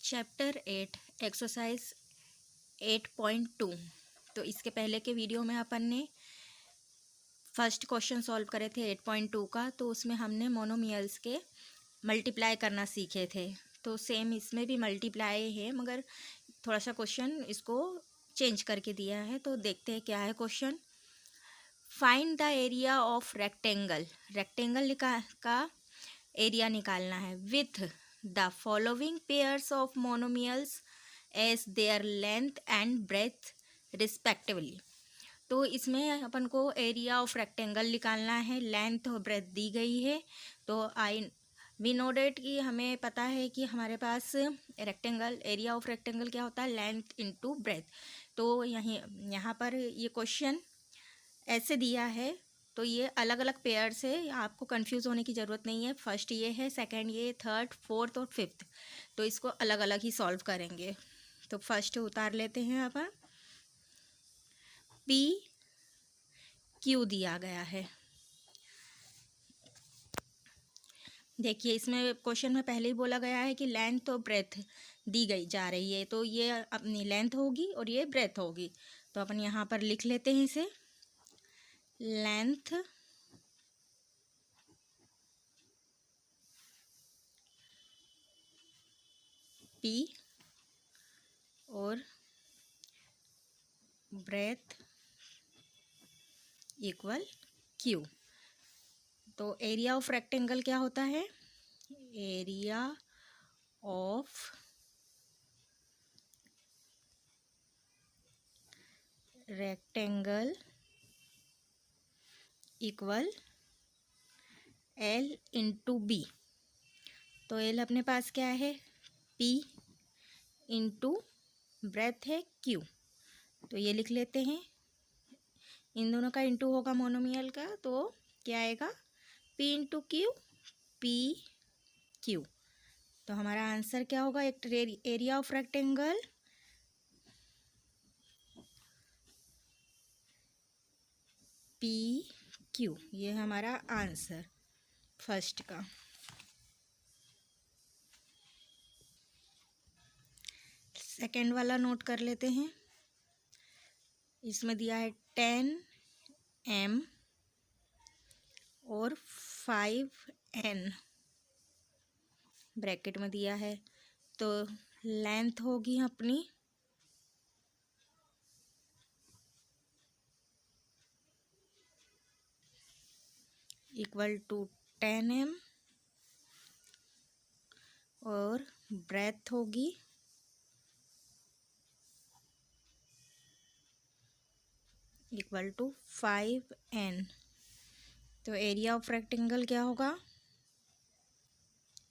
Chapter 8 exercise 8.2। तो इसके पहले के वीडियो में अपन ने फर्स्ट क्वेश्चन सॉल्व करे थे 8.2 का। तो उसमें हमने मोनोमियल्स के मल्टीप्लाई करना सीखे थे। तो सेम इसमें भी मल्टीप्लाई है, मगर थोड़ा सा क्वेश्चन इसको चेंज करके दिया है। तो देखते हैं क्या है question. Find the area of rectangle. Rectangle का एरिया निकालना है with the following pairs of monomials as their length and breadth respectively. तो इसमें अपन को एरिया ऑफ रेक्टेंगल निकालना है, लेंथ और ब्रेथ दी गई है। तो वी नो डेट कि हमें पता है कि हमारे पास रेक्टेंगल एरिया ऑफ रेक्टेंगल क्या होता है, लेंथ इनटू ब्रेथ। तो यहाँ पर ये क्वेश्चन ऐसे दिया है, तो ये अलग अलग पेयर से आपको कंफ्यूज होने की ज़रूरत नहीं है। फर्स्ट ये है, सेकंड ये, थर्ड, फोर्थ और फिफ्थ। तो इसको अलग अलग ही सॉल्व करेंगे। तो फर्स्ट उतार लेते हैं अपन। पी क्यू दिया गया है। देखिए इसमें क्वेश्चन में पहले ही बोला गया है कि लेंथ और ब्रेथ दी गई जा रही है। तो ये अपनी लेंथ होगी और ये ब्रेथ होगी। तो अपन यहाँ पर लिख लेते हैं इसे। लेंथ पी और ब्रेथ इक्वल क्यू। तो एरिया ऑफ रेक्टेंगल क्या होता है, area of rectangle equal L into B. तो एल अपने पास क्या है, पी इंटू ब्रेथ है क्यू। तो ये लिख लेते हैं। इन दोनों का इंटू होगा मोनोमियल का, तो क्या आएगा, P into Q, P Q. तो हमारा आंसर क्या होगा, एक area of rectangle P Q. ये हमारा आंसर फर्स्ट का। सेकेंड वाला नोट कर लेते हैं। इसमें दिया है 10m और 5n ब्रैकेट में दिया है। तो लेंथ होगी अपनी इक्वल टू 10m और ब्रेथ होगी इक्वल टू 5n। तो एरिया ऑफ रेक्टेंगल क्या होगा,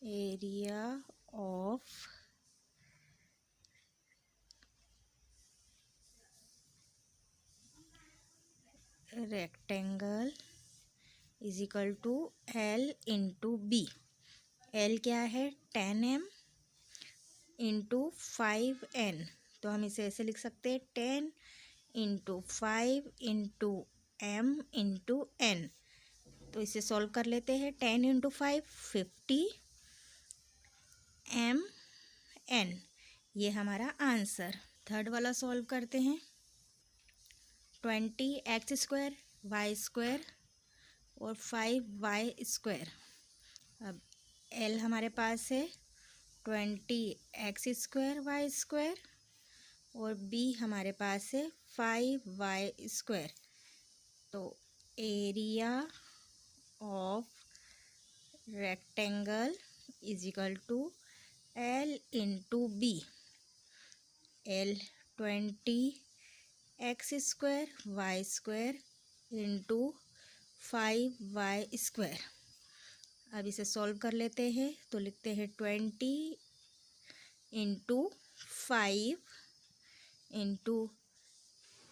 area of rectangle is equal to L into B. L क्या है, 10m इंटू 5n। तो हम इसे ऐसे लिख सकते हैं, 10 into 5 into m into n। तो इसे सॉल्व कर लेते हैं। 10 इंटू 5 50 m n, ये हमारा आंसर। थर्ड वाला सॉल्व करते हैं। 20x² y² और 5y²। अब l हमारे पास है 20x² y² और b हमारे पास है 5y²। तो area of rectangle is equal to L into B. L 20x² y² into 5y²। अब इसे सॉल्व कर लेते हैं। तो लिखते हैं 20 into 5 into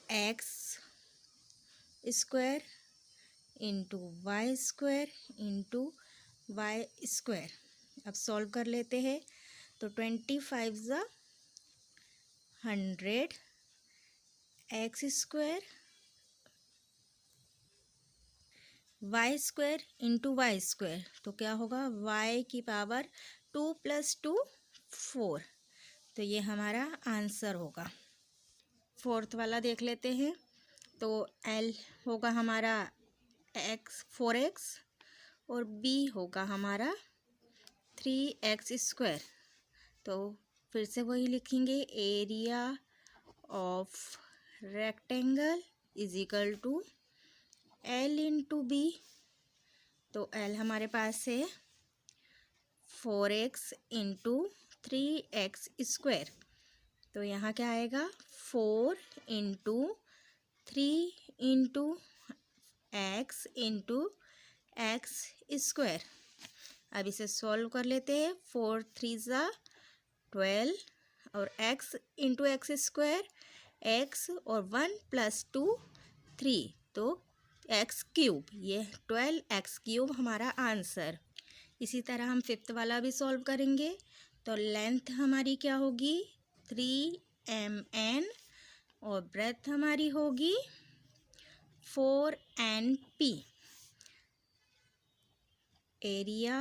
x² into y² into y²। अब सॉल्व कर लेते हैं। तो 25 ज़ा 100 x² y² इंटू y²। तो क्या होगा, y की पावर 2 + 2 4। तो ये हमारा आंसर होगा। फोर्थ वाला देख लेते हैं। तो L होगा हमारा x 4x और B होगा हमारा 3x²। तो फिर से वही लिखेंगे, area of rectangle is equal to L into B। तो L हमारे पास है 4x इंटू 3x²। तो यहाँ क्या आएगा, 4 into 3 into x into x²। अब इसे सॉल्व कर लेते हैं। 4 3 ज़ा 12 और x इंटू x², x और 1 + 2 3, तो x³। ये 12x³ हमारा आंसर। इसी तरह हम फिफ्थ वाला भी सॉल्व करेंगे। तो लेंथ हमारी क्या होगी, 3 और ब्रेथ हमारी होगी 4 NP। Area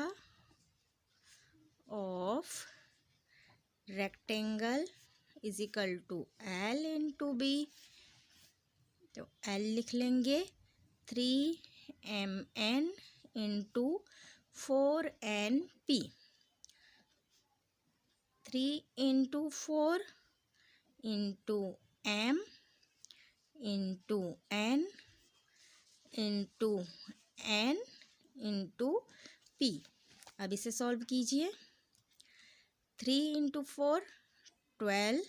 of rectangle is equal to L into B। तो L लिख लेंगे 3 into 4 NP। 3 into 4 into M into N into N into P। अब इसे सॉल्व कीजिए। 3 इंटू 4 12,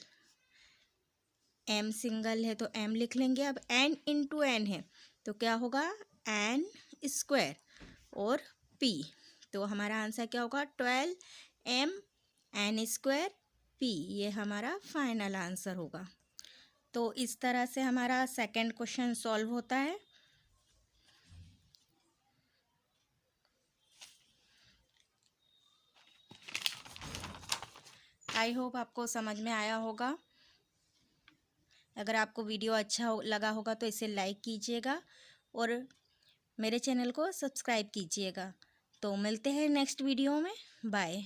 M सिंगल है तो M लिख लेंगे। अब N इंटू N है तो क्या होगा, N² और P। तो हमारा आंसर क्या होगा, 12M N² P। ये हमारा फाइनल आंसर होगा। तो इस तरह से हमारा सेकंड क्वेश्चन सॉल्व होता है। आई होप आपको समझ में आया होगा। अगर आपको वीडियो अच्छा लगा होगा तो इसे लाइक कीजिएगा और मेरे चैनल को सब्सक्राइब कीजिएगा। तो मिलते हैं नेक्स्ट वीडियो में। बाय।